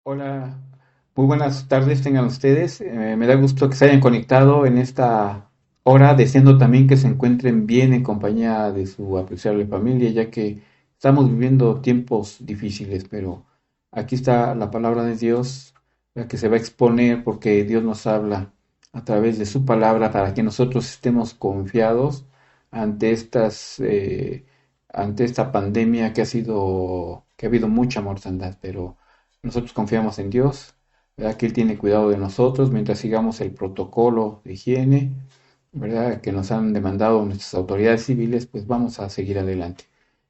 Hola, muy buenas tardes tengan ustedes. Me da gusto que se hayan conectado en esta hora, deseando también que se encuentren bien en compañía de su apreciable familia, ya que estamos viviendo tiempos difíciles, pero aquí está la palabra de Dios, la que se va a exponer porque Dios nos habla a través de su palabra para que nosotros estemos confiados ante ante esta pandemia que ha habido mucha mortandad, pero nosotros confiamos en Dios, ¿verdad? Que Él tiene cuidado de nosotros mientras sigamos el protocolo de higiene, ¿verdad? Que nos han demandado nuestras autoridades civiles, pues vamos a seguir adelante.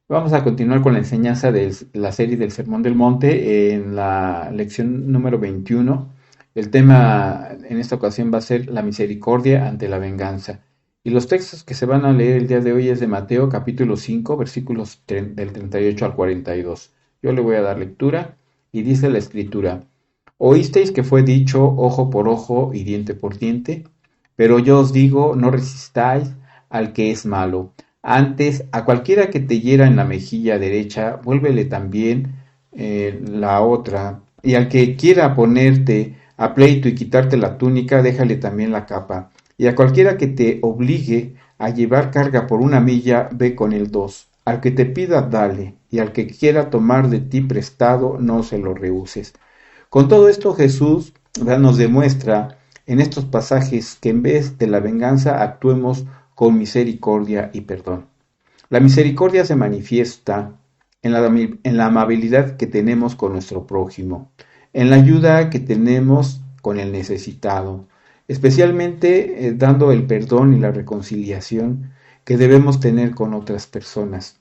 Vamos a continuar con la enseñanza de la serie del Sermón del Monte en la lección número 21. El tema en esta ocasión va a ser la misericordia ante la venganza. Y los textos que se van a leer el día de hoy es de Mateo capítulo 5, versículos del 38 al 42. Yo le voy a dar lectura y dice la escritura: Oísteis que fue dicho ojo por ojo y diente por diente, pero yo os digo, no resistáis al que es malo. Antes, a cualquiera que te hiera en la mejilla derecha, vuélvele también la otra. Y al que quiera ponerte a pleito y quitarte la túnica, déjale también la capa. Y a cualquiera que te obligue a llevar carga por una milla, ve con el dos. Al que te pida, dale, y al que quiera tomar de ti prestado, no se lo rehuses. Con todo esto, Jesús, ¿verdad?, nos demuestra en estos pasajes que en vez de la venganza actuemos con misericordia y perdón. La misericordia se manifiesta en la amabilidad que tenemos con nuestro prójimo, en la ayuda que tenemos con el necesitado, especialmente dando el perdón y la reconciliación que debemos tener con otras personas.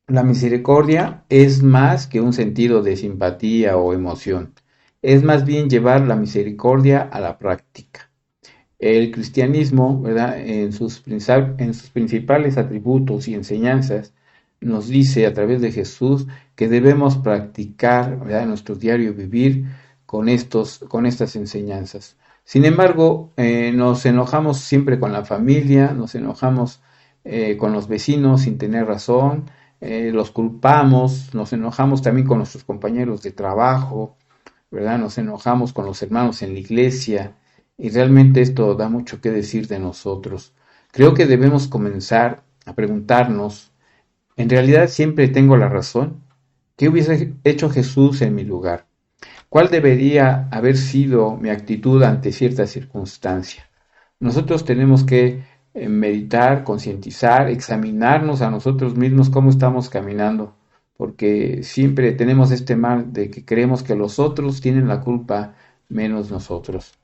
La misericordia es más que un sentido de simpatía o emoción, es más bien llevar la misericordia a la práctica. El cristianismo, ¿verdad?, en sus principales atributos y enseñanzas, nos dice a través de Jesús que debemos practicar, ¿verdad?, en nuestro diario vivir con estas enseñanzas. Sin embargo, nos enojamos siempre con la familia, nos enojamos con los vecinos sin tener razón, los culpamos, nos enojamos también con nuestros compañeros de trabajo, ¿verdad? Nos enojamos con los hermanos en la iglesia y realmente esto da mucho que decir de nosotros. Creo que debemos comenzar a preguntarnos, ¿en realidad siempre tengo la razón? ¿Qué hubiese hecho Jesús en mi lugar? ¿Cuál debería haber sido mi actitud ante cierta circunstancia? Nosotros tenemos que meditar, concientizar, examinarnos a nosotros mismos cómo estamos caminando, porque siempre tenemos este mal de que creemos que los otros tienen la culpa menos nosotros.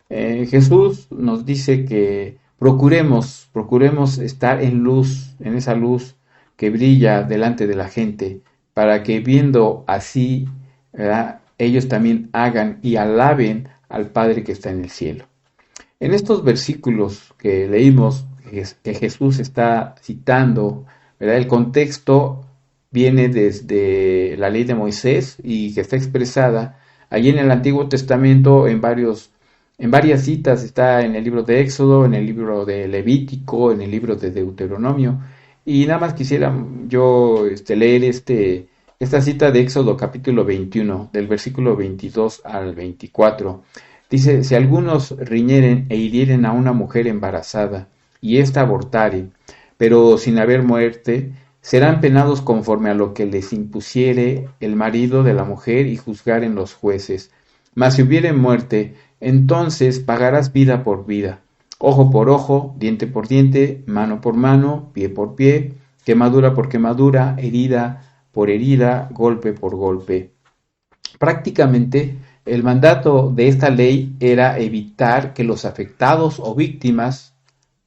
Jesús nos dice que procuremos estar en luz, en esa luz que brilla delante de la gente, para que viendo así, ¿verdad?, ellos también hagan y alaben al Padre que está en el cielo. En estos versículos que leímos, que Jesús está citando, ¿verdad?, el contexto viene desde la ley de Moisés y que está expresada allí en el Antiguo Testamento en varias citas. Está en el libro de Éxodo, en el libro de Levítico, en el libro de Deuteronomio. Y nada más quisiera yo leer esta cita de Éxodo capítulo 21, del versículo 22 al 24. Dice: si algunos riñeren e hirieren a una mujer embarazada, y ésta abortare, pero sin haber muerte, serán penados conforme a lo que les impusiere el marido de la mujer y juzgaren los jueces. Mas si hubiere muerte, entonces pagarás vida por vida, ojo por ojo, diente por diente, mano por mano, pie por pie, quemadura por quemadura, herida por herida, golpe por golpe. Prácticamente, el mandato de esta ley era evitar que los afectados o víctimas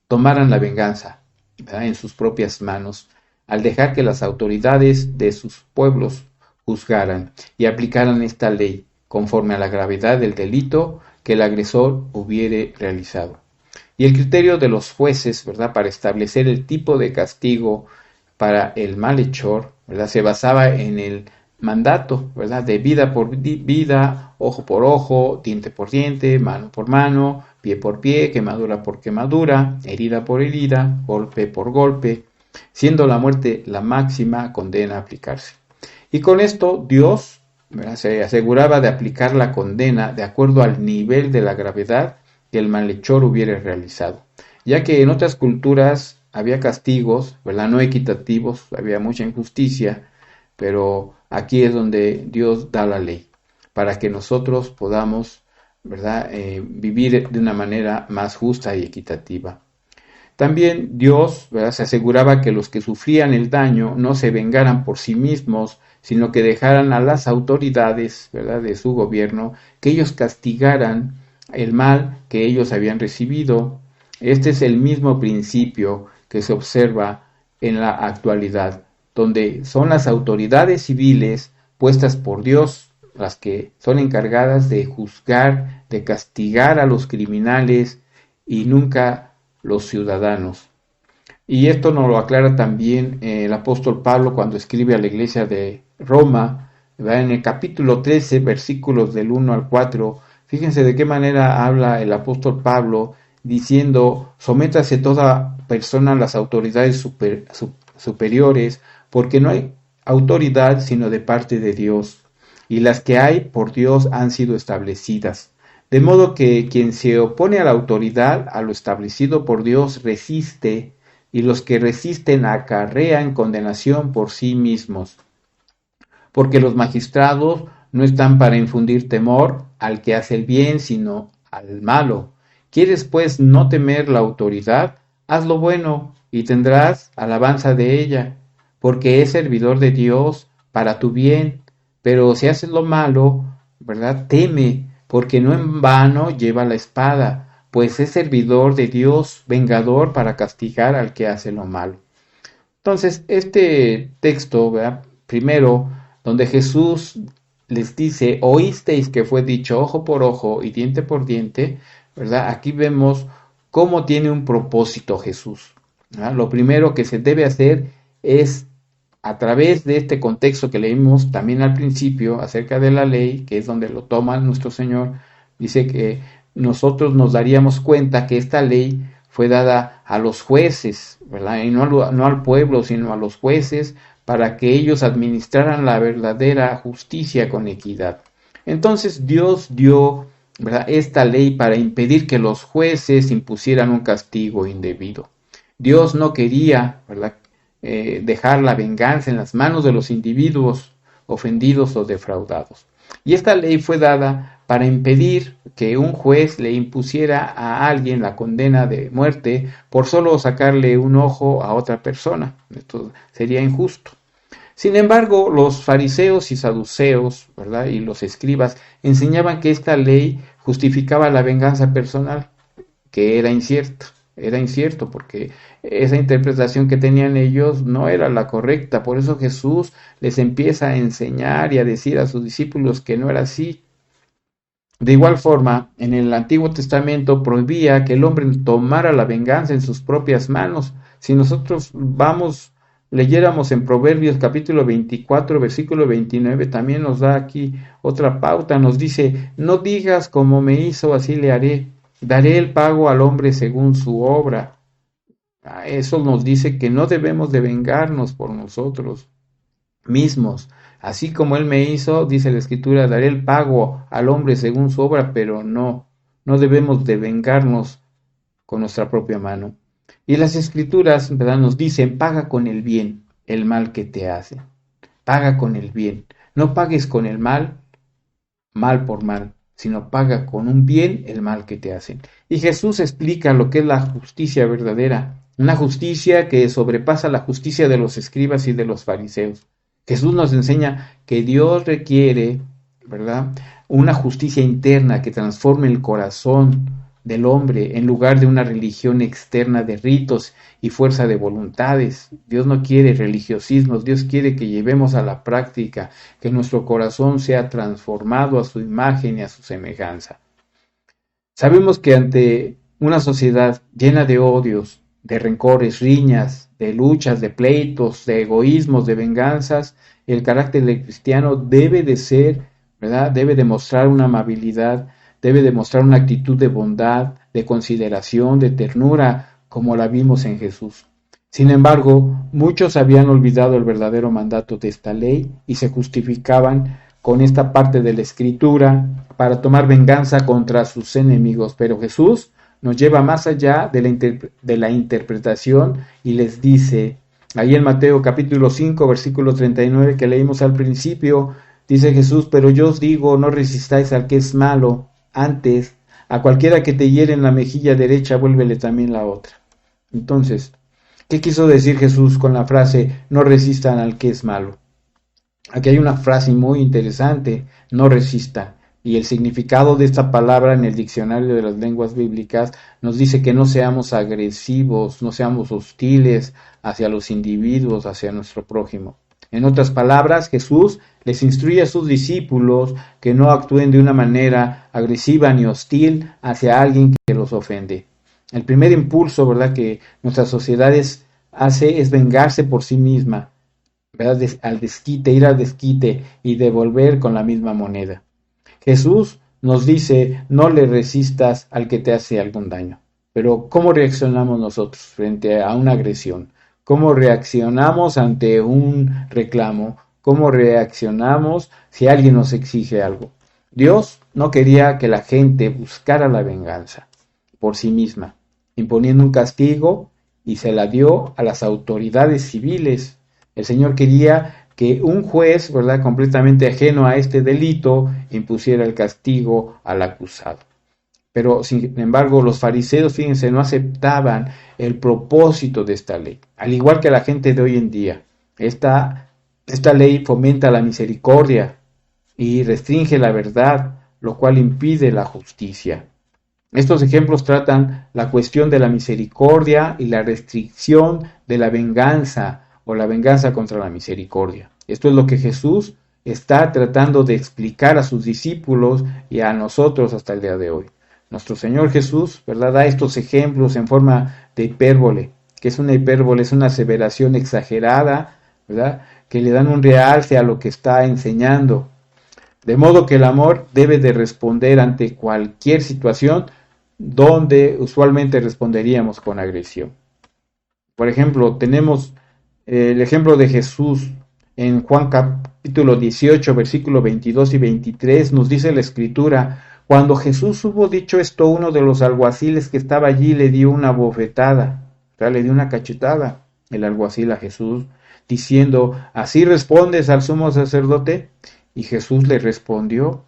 tomaran la venganza, ¿verdad?, en sus propias manos, al dejar que las autoridades de sus pueblos juzgaran y aplicaran esta ley conforme a la gravedad del delito que el agresor hubiere realizado. Y el criterio de los jueces, ¿verdad?, para establecer el tipo de castigo para el malhechor, ¿verdad?, se basaba en el mandato, ¿verdad?, de vida por vida, ojo por ojo, diente por diente, mano por mano, pie por pie, quemadura por quemadura, herida por herida, golpe por golpe, siendo la muerte la máxima condena a aplicarse. Y con esto Dios ¿verdad? Se aseguraba de aplicar la condena de acuerdo al nivel de la gravedad que el malhechor hubiera realizado, ya que en otras culturas había castigos, ¿verdad? No equitativos, había mucha injusticia, pero aquí es donde Dios da la ley, para que nosotros podamos, ¿verdad? Vivir de una manera más justa y equitativa. También Dios, ¿verdad? Se aseguraba que los que sufrían el daño no se vengaran por sí mismos, sino que dejaran a las autoridades, ¿verdad? De su gobierno que ellos castigaran el mal que ellos habían recibido. Este es el mismo principio que se observa en la actualidad, donde son las autoridades civiles puestas por Dios las que son encargadas de juzgar, de castigar a los criminales y nunca los ciudadanos. Y esto nos lo aclara también el apóstol Pablo cuando escribe a la iglesia de Roma, ¿verdad? En el capítulo 13, versículos del 1 al 4. Fíjense de qué manera habla el apóstol Pablo diciendo: sométase toda persona a las autoridades superiores, porque no hay autoridad sino de parte de Dios, y las que hay por Dios han sido establecidas. De modo que quien se opone a la autoridad, a lo establecido por Dios, resiste, y los que resisten acarrean condenación por sí mismos. Porque los magistrados no están para infundir temor al que hace el bien, sino al malo. ¿Quieres pues no temer la autoridad? Haz lo bueno y tendrás alabanza de ella, porque es servidor de Dios para tu bien. Pero si haces lo malo, ¿verdad? Teme, porque no en vano lleva la espada, pues es servidor de Dios, vengador para castigar al que hace lo malo. Entonces, este texto, ¿verdad? Primero, donde Jesús les dice: oísteis que fue dicho ojo por ojo y diente por diente, ¿verdad? Aquí vemos cómo tiene un propósito Jesús, ¿verdad? Lo primero que se debe hacer es, a través de este contexto que leímos también al principio acerca de la ley, que es donde lo toma nuestro Señor, dice que nosotros nos daríamos cuenta que esta ley fue dada a los jueces, ¿verdad? Y no al pueblo, sino a los jueces, para que ellos administraran la verdadera justicia con equidad. Entonces Dios dio, ¿verdad?, esta ley para impedir que los jueces impusieran un castigo indebido. Dios no quería, ¿verdad?, dejar la venganza en las manos de los individuos ofendidos o defraudados. Y esta ley fue dada para impedir que un juez le impusiera a alguien la condena de muerte por solo sacarle un ojo a otra persona. Esto sería injusto. Sin embargo, los fariseos y saduceos, ¿verdad?, y los escribas enseñaban que esta ley justificaba la venganza personal, que era incierto porque esa interpretación que tenían ellos no era la correcta. Por eso Jesús les empieza a enseñar y a decir a sus discípulos que no era así. De igual forma, en el Antiguo Testamento prohibía que el hombre tomara la venganza en sus propias manos. Si nosotros leyéramos en Proverbios capítulo 24, versículo 29, también nos da aquí otra pauta. Nos dice: no digas como me hizo, así le haré. Daré el pago al hombre según su obra. Eso nos dice que no debemos de vengarnos por nosotros mismos. Así como él me hizo, dice la Escritura, daré el pago al hombre según su obra, pero no debemos de vengarnos con nuestra propia mano. Y las Escrituras, ¿verdad?, nos dicen: paga con el bien el mal que te hacen. Paga con el bien. No pagues con el mal, mal por mal, sino paga con un bien el mal que te hacen. Y Jesús explica lo que es la justicia verdadera, una justicia que sobrepasa la justicia de los escribas y de los fariseos. Jesús nos enseña que Dios requiere, ¿verdad?, una justicia interna que transforme el corazón del hombre en lugar de una religión externa de ritos y fuerza de voluntades. Dios no quiere religiosismos, Dios quiere que llevemos a la práctica, que nuestro corazón sea transformado a su imagen y a su semejanza. Sabemos que ante una sociedad llena de odios, de rencores, riñas, de luchas, de pleitos, de egoísmos, de venganzas, el carácter del cristiano debe de ser, ¿verdad?, debe de mostrar una amabilidad, debe demostrar una actitud de bondad, de consideración, de ternura, como la vimos en Jesús. Sin embargo, muchos habían olvidado el verdadero mandato de esta ley y se justificaban con esta parte de la escritura para tomar venganza contra sus enemigos, pero Jesús nos lleva más allá de la interpretación y les dice, ahí en Mateo capítulo 5, versículo 39 que leímos al principio, dice Jesús, pero yo os digo, no resistáis al que es malo, antes, a cualquiera que te hiere en la mejilla derecha, vuélvele también la otra. Entonces, ¿qué quiso decir Jesús con la frase, no resistan al que es malo? Aquí hay una frase muy interesante, no resista. Y el significado de esta palabra en el diccionario de las lenguas bíblicas nos dice que no seamos agresivos, no seamos hostiles hacia los individuos, hacia nuestro prójimo. En otras palabras, Jesús les instruye a sus discípulos que no actúen de una manera agresiva ni hostil hacia alguien que los ofende. El primer impulso, ¿verdad?, que nuestras sociedades hace es vengarse por sí misma, ¿verdad?, al desquite, ir al desquite y devolver con la misma moneda. Jesús nos dice, no le resistas al que te hace algún daño. Pero ¿cómo reaccionamos nosotros frente a una agresión? ¿Cómo reaccionamos ante un reclamo? ¿Cómo reaccionamos si alguien nos exige algo? Dios no quería que la gente buscara la venganza por sí misma, imponiendo un castigo, y se la dio a las autoridades civiles. El Señor quería que un juez, ¿verdad?, completamente ajeno a este delito, impusiera el castigo al acusado. Pero, sin embargo, los fariseos, fíjense, no aceptaban el propósito de esta ley, al igual que la gente de hoy en día. Esta ley fomenta la misericordia y restringe la verdad, lo cual impide la justicia. Estos ejemplos tratan la cuestión de la misericordia y la restricción de la venganza o la venganza contra la misericordia. Esto es lo que Jesús está tratando de explicar a sus discípulos y a nosotros hasta el día de hoy. Nuestro Señor Jesús, ¿verdad?, da estos ejemplos en forma de hipérbole. ¿Qué es una hipérbole? Es una aseveración exagerada, ¿verdad?, que le dan un realce a lo que está enseñando. De modo que el amor debe de responder ante cualquier situación donde usualmente responderíamos con agresión. Por ejemplo, tenemos el ejemplo de Jesús en Juan capítulo 18, versículo 22 y 23, nos dice la escritura, cuando Jesús hubo dicho esto, uno de los alguaciles que estaba allí le dio una bofetada, o sea, le dio una cachetada el alguacil a Jesús, diciendo, ¿así respondes al sumo sacerdote? Y Jesús le respondió,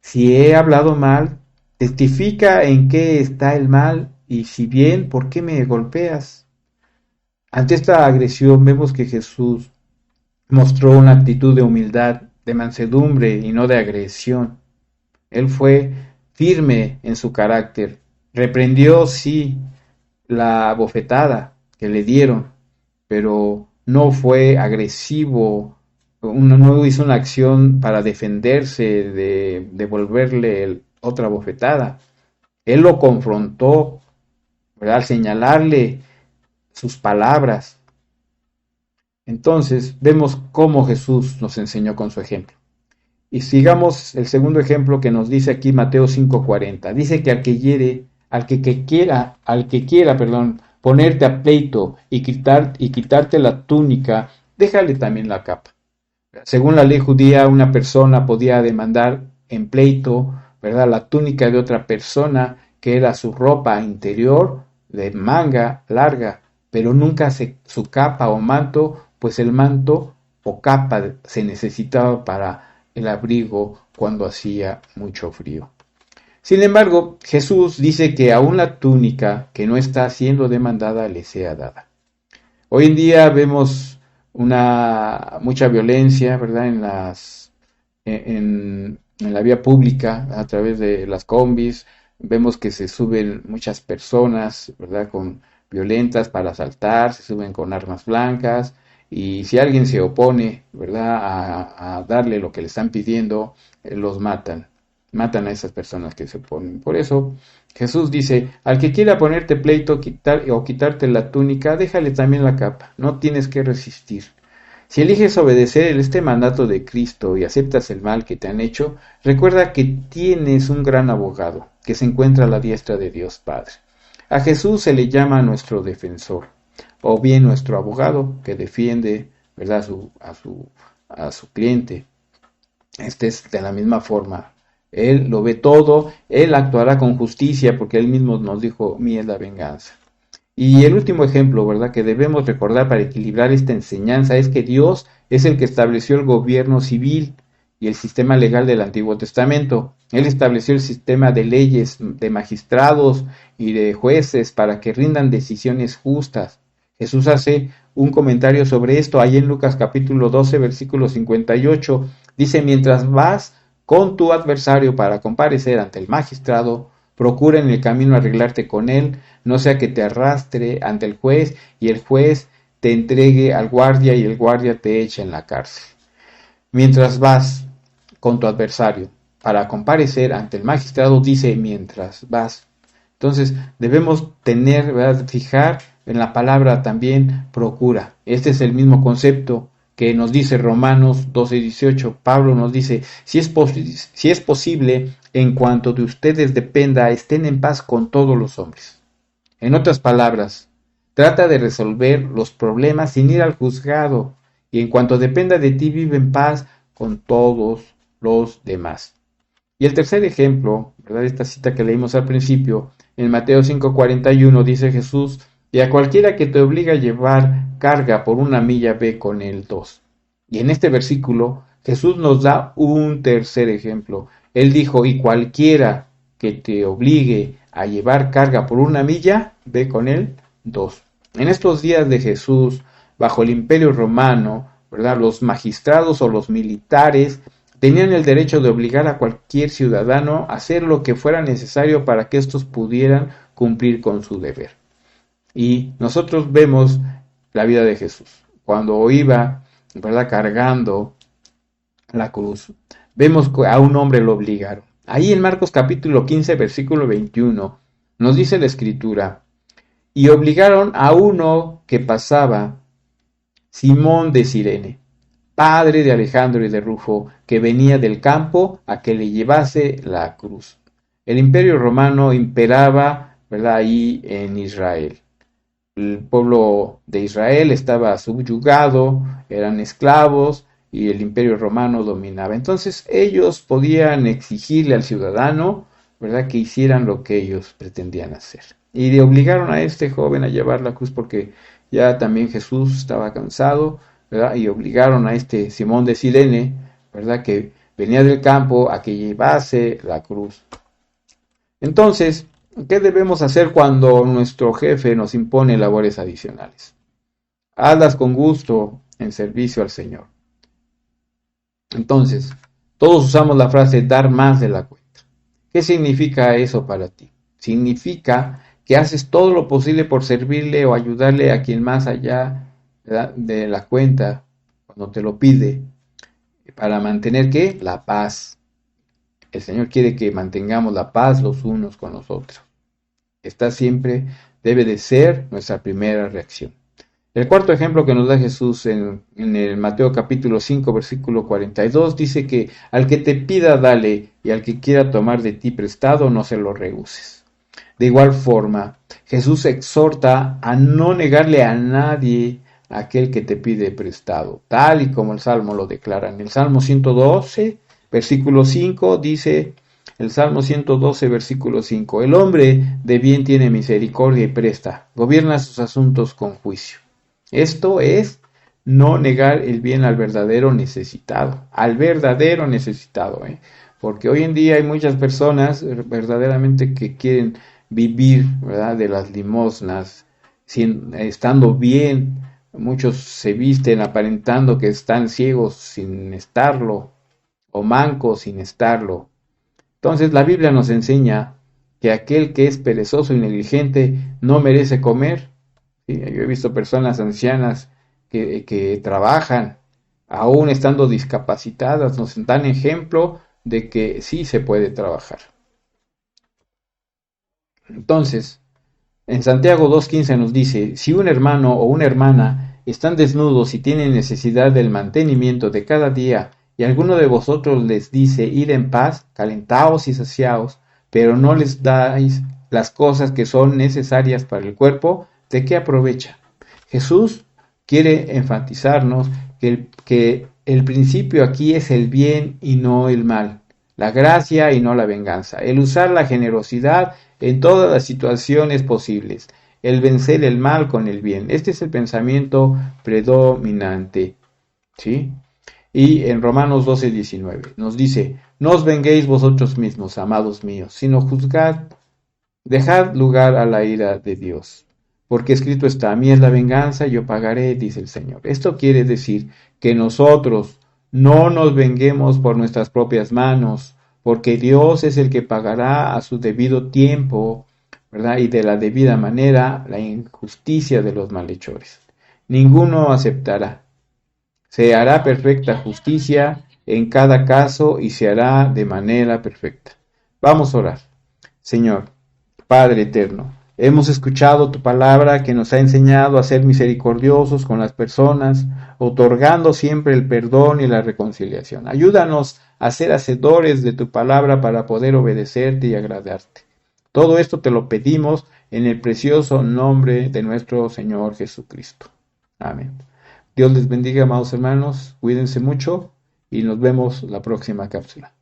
si he hablado mal, testifica en qué está el mal, y si bien, ¿por qué me golpeas? Ante esta agresión vemos que Jesús mostró una actitud de humildad, de mansedumbre y no de agresión. Él fue firme en su carácter, reprendió, sí, la bofetada que le dieron, pero no fue agresivo, no hizo una acción para defenderse de devolverle otra bofetada. Él lo confrontó, ¿verdad?, al señalarle sus palabras. Entonces vemos cómo Jesús nos enseñó con su ejemplo. Y sigamos el segundo ejemplo que nos dice aquí Mateo 5:40. Dice que al que quiera, ponerte a pleito y quitarte la túnica, déjale también la capa. Según la ley judía, una persona podía demandar en pleito, ¿verdad?, la túnica de otra persona, que era su ropa interior de manga larga, pero nunca su capa o manto, pues el manto o capa se necesitaba para el abrigo cuando hacía mucho frío. Sin embargo, Jesús dice que aún la túnica que no está siendo demandada le sea dada. Hoy en día vemos mucha violencia, ¿verdad?, en la vía pública, a través de las combis. Vemos que se suben muchas personas, ¿verdad?, violentas para asaltar, se suben con armas blancas, y si alguien se opone, ¿verdad?, a darle lo que le están pidiendo, los matan a esas personas que se oponen. Por eso Jesús dice, al que quiera ponerte pleito o quitarte la túnica, déjale también la capa, no tienes que resistir. Si eliges obedecer este mandato de Cristo y aceptas el mal que te han hecho, recuerda que tienes un gran abogado que se encuentra a la diestra de Dios Padre. A Jesús se le llama nuestro defensor, o bien nuestro abogado que defiende, ¿verdad?, a su cliente. Este es de la misma forma. Él lo ve todo, Él actuará con justicia porque Él mismo nos dijo, mía es la venganza. Y el último ejemplo, ¿verdad?, que debemos recordar para equilibrar esta enseñanza es que Dios es el que estableció el gobierno civil y el sistema legal del Antiguo Testamento. Él estableció el sistema de leyes, de magistrados y de jueces para que rindan decisiones justas. Jesús hace un comentario sobre esto ahí en Lucas capítulo 12, versículo 58. Dice, mientras vas con tu adversario para comparecer ante el magistrado, procura en el camino arreglarte con él, no sea que te arrastre ante el juez y el juez te entregue al guardia y el guardia te eche en la cárcel. Mientras vas con tu adversario para comparecer ante el magistrado, dice mientras vas. Entonces debemos tener, ¿verdad?, fijar en la palabra también procura. Este es el mismo concepto que nos dice Romanos 12:18. Pablo nos dice, si es posible, en cuanto de ustedes dependa, estén en paz con todos los hombres. En otras palabras, trata de resolver los problemas sin ir al juzgado y en cuanto dependa de ti, vive en paz con todos los demás. Y el tercer ejemplo, ¿verdad?, esta cita que leímos al principio, en Mateo 5:41 dice Jesús, y a cualquiera que te obliga a llevar carga por una milla, ve con él 2. Y en este versículo Jesús nos da un tercer ejemplo. Él dijo, y cualquiera que te obligue a llevar carga por una milla, ve con él 2. En estos días de Jesús, bajo el Imperio Romano, ¿verdad?, los magistrados o los militares tenían el derecho de obligar a cualquier ciudadano a hacer lo que fuera necesario para que estos pudieran cumplir con su deber. Y nosotros vemos la vida de Jesús. Cuando iba, ¿verdad?, cargando la cruz, vemos que a un hombre lo obligaron. Ahí en Marcos capítulo 15, versículo 21, nos dice la escritura, y obligaron a uno que pasaba, Simón de Cirene, padre de Alejandro y de Rufo, que venía del campo, a que le llevase la cruz. El imperio romano imperaba, ¿verdad?, ahí en Israel. El pueblo de Israel estaba subyugado, eran esclavos y el imperio romano dominaba. Entonces ellos podían exigirle al ciudadano, ¿verdad?, que hicieran lo que ellos pretendían hacer. Y le obligaron a este joven a llevar la cruz porque ya también Jesús estaba cansado, ¿verdad? Y obligaron a este Simón de Cirene, ¿verdad?, que venía del campo, a que llevase la cruz. Entonces, ¿qué debemos hacer cuando nuestro jefe nos impone labores adicionales? Hazlas con gusto en servicio al Señor. Entonces, todos usamos la frase dar más de la cuenta. ¿Qué significa eso para ti? Significa que haces todo lo posible por servirle o ayudarle a quien más allá, ¿verdad?, de la cuenta cuando te lo pide, para mantener ¿qué? La paz. El Señor quiere que mantengamos la paz los unos con los otros. Esta siempre debe de ser nuestra primera reacción. El cuarto ejemplo que nos da Jesús en el Mateo capítulo 5, versículo 42, dice que al que te pida, dale, y al que quiera tomar de ti prestado, no se lo rehuses. De igual forma, Jesús exhorta a no negarle a nadie a aquel que te pide prestado, tal y como el Salmo lo declara. En el Salmo 112, versículo 5, dice el Salmo 112, versículo 5, el hombre de bien tiene misericordia y presta, gobierna sus asuntos con juicio. Esto es no negar el bien al verdadero necesitado, porque hoy en día hay muchas personas verdaderamente que quieren vivir, ¿verdad?, de las limosnas, estando bien. Muchos se visten aparentando que están ciegos sin estarlo, o mancos sin estarlo. Entonces la Biblia nos enseña que aquel que es perezoso y negligente no merece comer. ¿Sí? Yo he visto personas ancianas que trabajan, aún estando discapacitadas, nos dan ejemplo de que sí se puede trabajar. Entonces, en Santiago 2:15 nos dice, si un hermano o una hermana están desnudos y tienen necesidad del mantenimiento de cada día, y alguno de vosotros les dice, id en paz, calentaos y saciaos, pero no les dais las cosas que son necesarias para el cuerpo, ¿de qué aprovecha? Jesús quiere enfatizarnos que el principio aquí es el bien y no el mal, la gracia y no la venganza, el usar la generosidad en todas las situaciones posibles, el vencer el mal con el bien. Este es el pensamiento predominante, ¿sí? Y en Romanos 12:19 nos dice, no os venguéis vosotros mismos, amados míos, sino juzgad, dejad lugar a la ira de Dios. Porque escrito está, a mí es la venganza, yo pagaré, dice el Señor. Esto quiere decir que nosotros no nos venguemos por nuestras propias manos, porque Dios es el que pagará a su debido tiempo, ¿verdad? Y de la debida manera la injusticia de los malhechores. Ninguno aceptará. Se hará perfecta justicia en cada caso y se hará de manera perfecta. Vamos a orar. Señor, Padre eterno, hemos escuchado tu palabra que nos ha enseñado a ser misericordiosos con las personas, otorgando siempre el perdón y la reconciliación. Ayúdanos a ser hacedores de tu palabra para poder obedecerte y agradarte. Todo esto te lo pedimos en el precioso nombre de nuestro Señor Jesucristo. Amén. Dios les bendiga, amados hermanos, cuídense mucho y nos vemos la próxima cápsula.